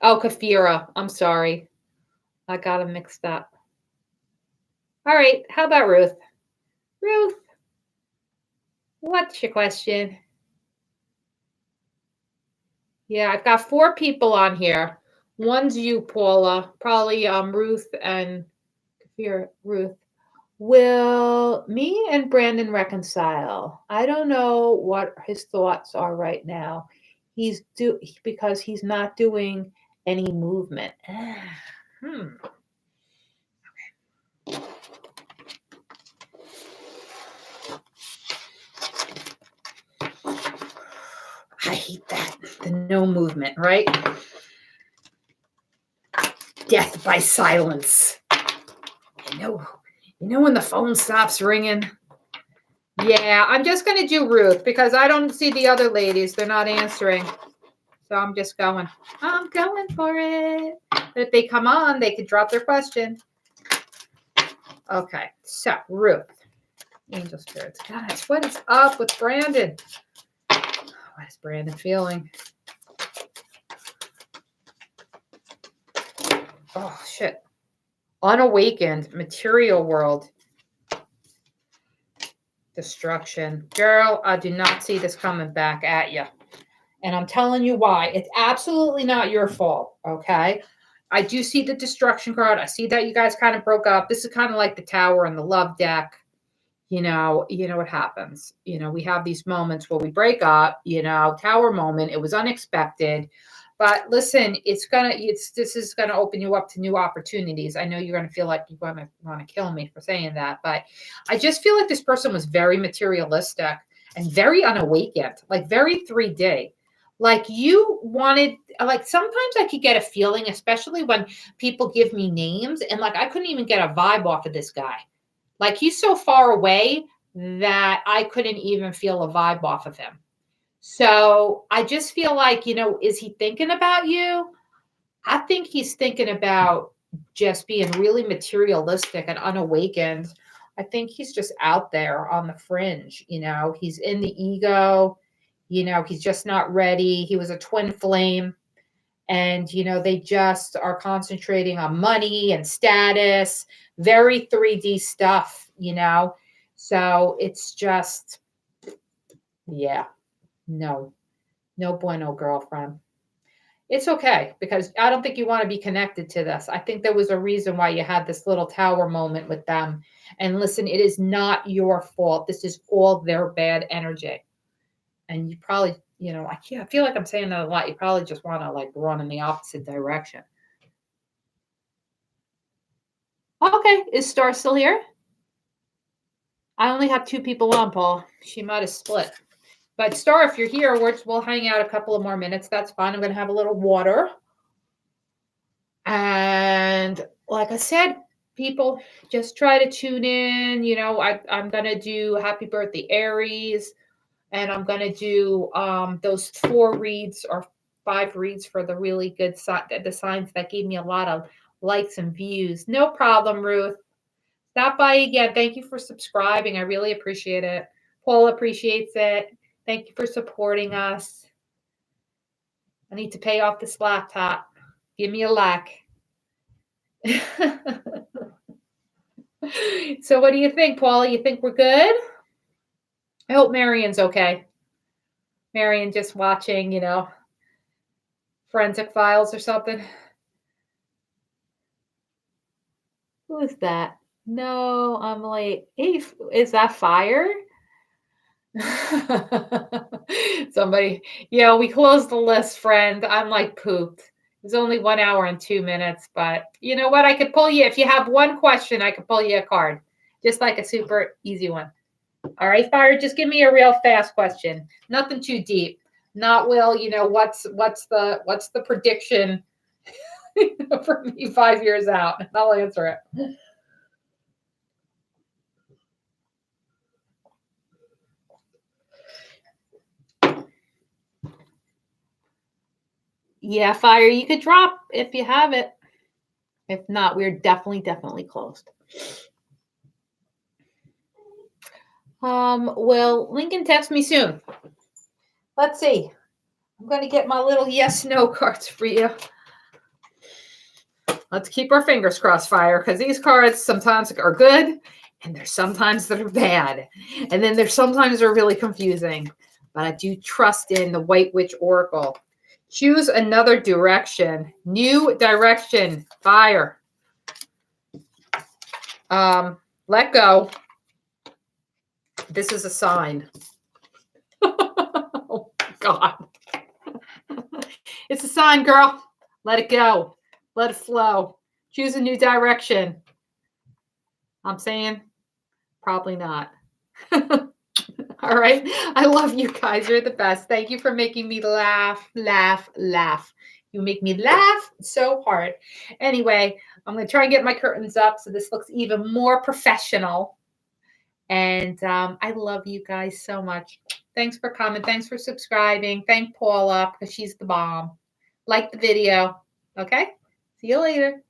Oh, Kafira, I'm sorry. I got them mixed up. All right, how about Ruth? Ruth, what's your question? Yeah, I've got 4 people on here. One's you, Paula. Probably Ruth and Kafira. Ruth. Will me and Brandon reconcile? I don't know what his thoughts are right now. Because he's not doing any movement. I hate that. The no movement, right? Death by silence. You know when the phone stops ringing? Yeah, I'm just going to do Ruth because I don't see the other ladies. They're not answering. So I'm just going. I'm going for it. But if they come on, they could drop their question. Okay, so Ruth. Angel spirits. Guys, what is up with Brandon? What is Brandon feeling? Oh, shit. Unawakened, material world. Destruction. Girl, I do not see this coming back at you. And I'm telling you why. It's absolutely not your fault, okay? I do see the destruction card. I see that you guys kind of broke up. This is kind of like the Tower and the Love deck. You know what happens. We have these moments where we break up, Tower moment. It was unexpected. But listen, this is gonna open you up to new opportunities. I know you're gonna feel like you want to kill me for saying that, but I just feel like this person was very materialistic and very unawakened, like very 3D. Like you wanted, like sometimes I could get a feeling, especially when people give me names, and like I couldn't even get a vibe off of this guy. Like he's so far away that I couldn't even feel a vibe off of him. So I just feel like, is he thinking about you? I think he's thinking about just being really materialistic and unawakened. I think he's just out there on the fringe, he's in the ego, he's just not ready. He was a twin flame. And, they just are concentrating on money and status, very 3D stuff, So it's just, yeah, no bueno, girlfriend. It's okay, because I don't think you want to be connected to this. I think there was a reason why you had this little tower moment with them. And listen, it is not your fault. This is all their bad energy. And you probably, I feel like I'm saying that a lot. You probably just want to like run in the opposite direction. Okay, is Star still here? I only have 2 people on, Paul. She might have split. But Star, if you're here, we'll hang out a couple of more minutes. That's fine. I'm going to have a little water. And like I said, people just try to tune in. I'm going to do Happy Birthday Aries. And I'm going to do those 4 reads or 5 reads for the really good the signs that gave me a lot of likes and views. No problem, Ruth. Stop by again. Thank you for subscribing. I really appreciate it. Paul appreciates it. Thank you for supporting us. I need to pay off this laptop. Give me a like. So what do you think, Paula? You think we're good? I hope Marion's okay. Marion just watching, Forensic Files or something. Who is that? No, I'm late. Hey, is that fire? Somebody, we closed the list, friend. I'm like pooped. It was only 1 hour and 2 minutes, but you know what? I could pull you, if you have one question, I could pull you a card. Just like a super easy one. All right, Fire, just give me a real fast question. Nothing too deep. Not Will, what's the prediction for me 5 years out? I'll answer it. Yeah, Fire, you could drop if you have it. If not, we're definitely closed. Will Lincoln text me soon? Let's see. I'm going to get my little yes/no cards for you. Let's keep our fingers crossed, Fire, because these cards sometimes are good, and there's sometimes that are bad. And then there's sometimes they're really confusing. But I do trust in the White Witch Oracle. Choose another direction. New direction. Fire. Let go. This is a sign. Oh, God. It's a sign, girl. Let it go. Let it flow. Choose a new direction. I'm saying probably not. All right. I love you guys. You're the best. Thank you for making me laugh. You make me laugh so hard. Anyway, I'm going to try and get my curtains up so this looks even more professional. And I love you guys so much. Thanks for coming. Thanks for subscribing. Thank Paula because she's the bomb. Like the video. Okay? See you later.